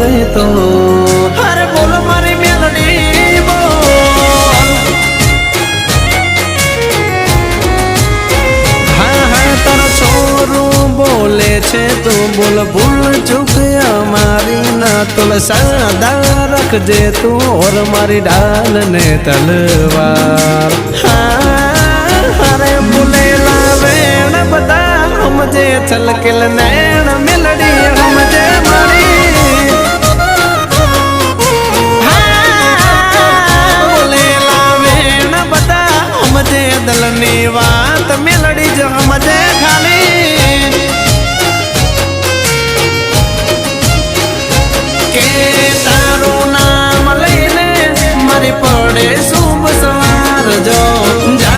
હોય તો અરે બોલો મારી મેલડી બોલ હા હા તારો છોરું બોલે છે તું બોલ ભૂલ ચૂક અમારી ના તોલ સાદા રાખજે તું ઓર મારી ડાલ ને તલવાર અરે બોલેલા વેણ બધા સમજે છલકેલ નૈણ મેલડી સમજે મારી બોલેલા વેણ બધા સમજે દલની વાત મેલડી જ સમજે